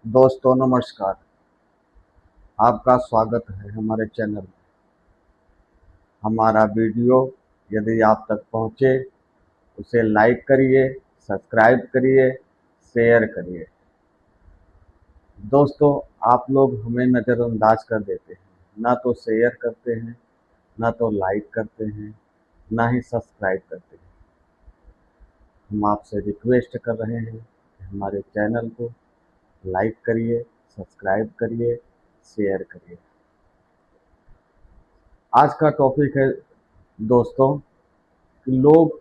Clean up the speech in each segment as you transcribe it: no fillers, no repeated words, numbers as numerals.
दोस्तों नमस्कार। आपका स्वागत है हमारे चैनल में। हमारा वीडियो यदि आप तक पहुंचे उसे लाइक करिए, सब्सक्राइब करिए, शेयर करिए। दोस्तों, आप लोग हमें नज़रअंदाज कर देते हैं, ना तो शेयर करते हैं, ना तो लाइक करते हैं, ना ही सब्सक्राइब करते हैं। हम आपसे रिक्वेस्ट कर रहे हैं कि हमारे चैनल को लाइक करिए, सब्सक्राइब करिए, शेयर करिए। आज का टॉपिक है दोस्तों कि लोग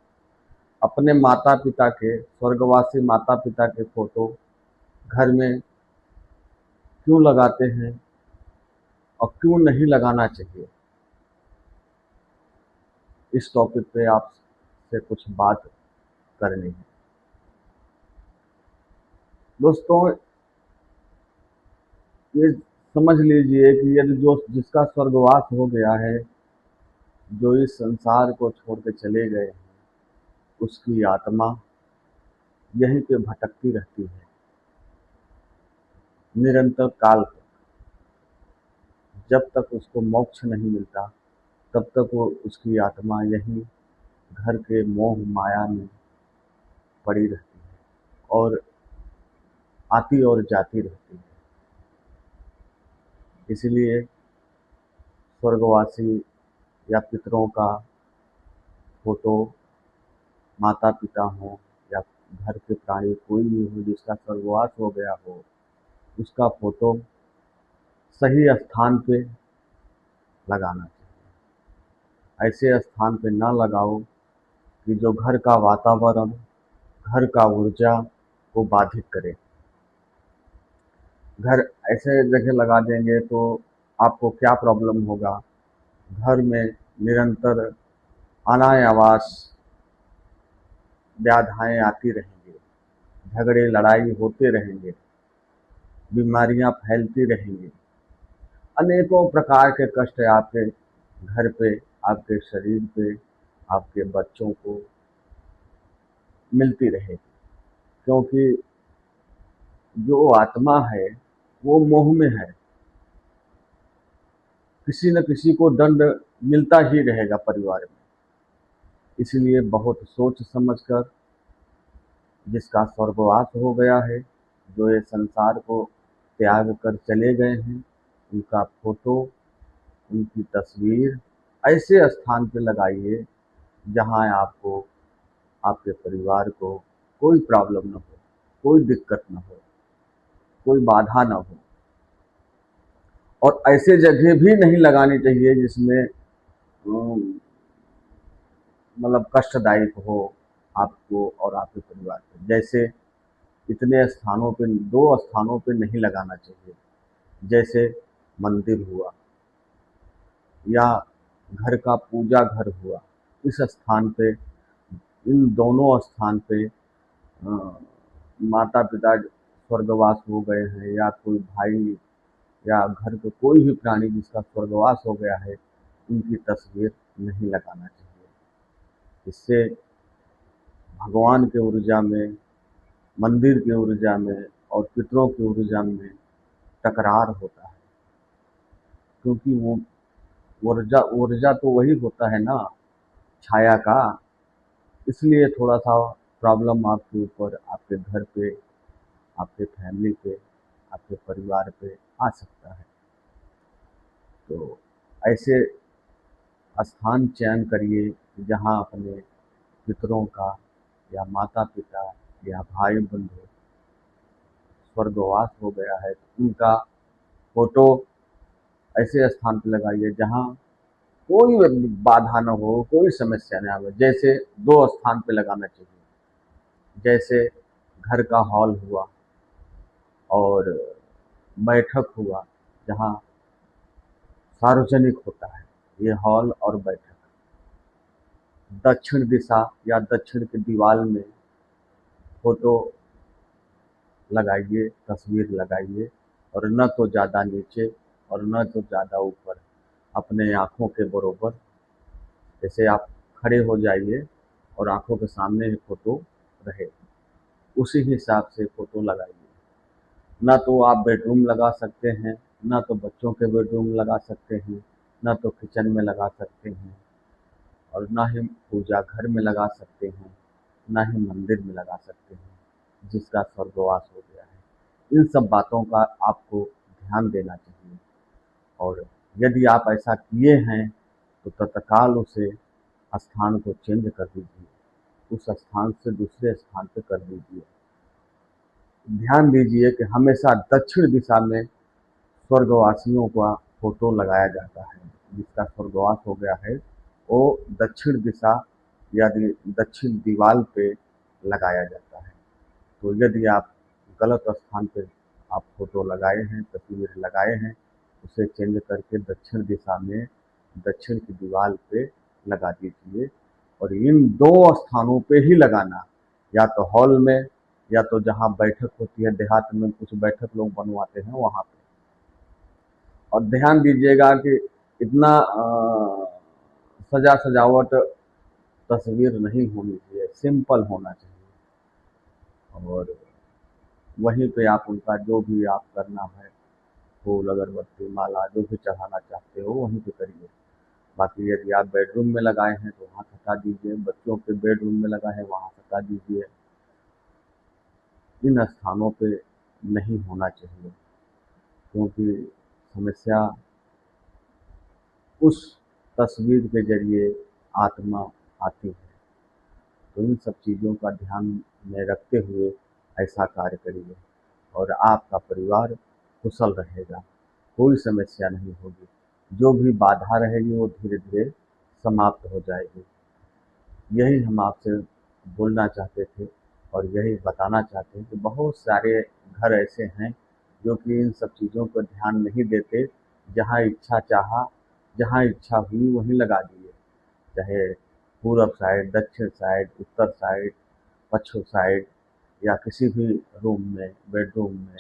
अपने माता पिता के, स्वर्गवासी माता पिता के फोटो घर में क्यों लगाते हैं और क्यों नहीं लगाना चाहिए। इस टॉपिक पे आपसे कुछ बात करनी है। दोस्तों, ये समझ लीजिए कि यदि जो जिसका स्वर्गवास हो गया है, जो इस संसार को छोड़ के चले गए हैं, उसकी आत्मा यहीं पे भटकती रहती है निरंतर काल तक। जब तक उसको मोक्ष नहीं मिलता तब तक वो उसकी आत्मा यहीं घर के मोह माया में पड़ी रहती है और आती और जाती रहती है। इसलिए स्वर्गवासी या पितरों का फोटो, माता पिता हो या घर के प्राणी कोई भी हो जिसका स्वर्गवास हो गया हो, उसका फोटो सही स्थान पे लगाना चाहिए। ऐसे स्थान पे ना लगाओ कि जो घर का वातावरण, घर का ऊर्जा को बाधित करे। घर ऐसे जगह लगा देंगे तो आपको क्या प्रॉब्लम होगा। घर में निरंतर अनायास व्याधाएं आती रहेंगी, झगड़े लड़ाई होते रहेंगे, बीमारियां फैलती रहेंगी, अनेकों प्रकार के कष्ट आपके घर पे, आपके शरीर पे, आपके बच्चों को मिलती रहेगी। क्योंकि जो आत्मा है वो मोह में है, किसी न किसी को दंड मिलता ही रहेगा परिवार में। इसलिए बहुत सोच समझकर, जिसका स्वर्गवास हो गया है, जो ये संसार को त्याग कर चले गए हैं, उनका फोटो, उनकी तस्वीर ऐसे स्थान पे लगाइए जहां आपको, आपके परिवार को कोई प्रॉब्लम न हो, कोई दिक्कत न हो, कोई बाधा न हो। और ऐसे जगह भी नहीं लगानी चाहिए जिसमें मतलब कष्टदायक हो आपको और आपके परिवार को। जैसे इतने स्थानों पे, दो स्थानों पे नहीं लगाना चाहिए। जैसे मंदिर हुआ या घर का पूजा घर हुआ, इस स्थान पे, इन दोनों स्थान पे माता पिता स्वर्गवास हो गए हैं या कोई भाई या घर के कोई भी प्राणी जिसका स्वर्गवास हो गया है, उनकी तस्वीर नहीं लगाना चाहिए। इससे भगवान के ऊर्जा में, मंदिर की ऊर्जा में और पितरों की ऊर्जा में टकरार होता है। क्योंकि वो ऊर्जा ऊर्जा तो वही होता है ना, छाया का। इसलिए थोड़ा सा प्रॉब्लम आपके ऊपर, आपके घर पे, आपके फैमिली पे, आपके परिवार पे आ सकता है। तो ऐसे स्थान चयन करिए जहाँ अपने पितरों का या माता पिता या भाई बंधु स्वर्गवास हो गया है, तो उनका फोटो ऐसे स्थान पर लगाइए जहाँ कोई बाधा न हो, कोई समस्या न आवे। जैसे दो स्थान पे लगाना चाहिए। जैसे घर का हॉल हुआ और बैठक हुआ, जहाँ सार्वजनिक होता है ये हॉल और बैठक। दक्षिण दिशा या दक्षिण की दीवार में फोटो लगाइए, तस्वीर लगाइए, और न तो ज़्यादा नीचे और न तो ज़्यादा ऊपर, अपने आँखों के बरोबर। जैसे आप खड़े हो जाइए और आँखों के सामने ही फोटो रहे, उसी हिसाब से फोटो लगाइए। ना तो आप बेडरूम लगा सकते हैं, ना तो बच्चों के बेडरूम लगा सकते हैं, ना तो किचन में लगा सकते हैं, और ना ही पूजा घर में लगा सकते हैं, ना ही मंदिर में लगा सकते हैं, जिसका स्वर्गवास हो गया है। इन सब बातों का आपको ध्यान देना चाहिए, और यदि आप ऐसा किए हैं तो तत्काल उसे स्थान को चेंज कर दीजिए, उस स्थान से दूसरे स्थान पे कर दीजिए। ध्यान दीजिए कि हमेशा दक्षिण दिशा में स्वर्गवासियों का फोटो लगाया जाता है। जिसका स्वर्गवास हो गया है वो दक्षिण दिशा यदि दक्षिण दीवार पे लगाया जाता है। तो यदि आप गलत स्थान पे आप फोटो लगाए हैं, तस्वीर लगाए हैं, उसे चेंज करके दक्षिण दिशा में दक्षिण की दीवार पे लगा दीजिए। और इन दो स्थानों पे ही लगाना, या तो हॉल में, या तो जहाँ बैठक होती है, देहात में कुछ बैठक लोग बनवाते हैं वहाँ पे। और ध्यान दीजिएगा कि इतना सजावट तस्वीर नहीं होनी चाहिए, सिंपल होना चाहिए। और वहीं पे आप उनका जो भी आप करना है, फूल अगरबत्ती माला जो भी चढ़ाना चाहते हो वहीं पे करिए। बाकी यदि आप बेडरूम में लगाए हैं तो वहाँ हटा दीजिए, बच्चों के बेडरूम में लगा है वहाँ हटा दीजिए। इन स्थानों पे नहीं होना चाहिए, क्योंकि समस्या उस तस्वीर के जरिए आत्मा आती है। तो इन सब चीज़ों का ध्यान में रखते हुए ऐसा कार्य करिए, और आपका परिवार कुशल रहेगा, कोई समस्या नहीं होगी। जो भी बाधा रहेगी वो धीरे धीरे समाप्त हो जाएगी। यही हम आपसे बोलना चाहते थे, और यही बताना चाहते हैं कि बहुत सारे घर ऐसे हैं जो कि इन सब चीज़ों पर ध्यान नहीं देते। जहाँ इच्छा चाहा, जहाँ इच्छा हुई वहीं लगा दिए, चाहे पूरब साइड, दक्षिण साइड, उत्तर साइड, पश्चिम साइड, या किसी भी रूम में, बेडरूम में।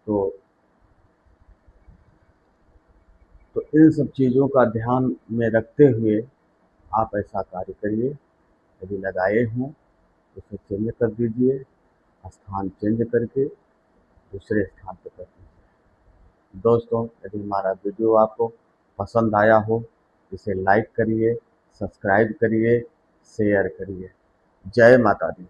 तो तो इन सब चीज़ों का ध्यान में रखते हुए आप ऐसा कार्य करिए। यदि लगाए हों तो उसे चेंज कर दीजिए, स्थान चेंज करके दूसरे स्थान पर कर दीजिए। दोस्तों, यदि हमारा वीडियो आपको पसंद आया हो, इसे लाइक करिए, सब्सक्राइब करिए, शेयर करिए। जय माता दी।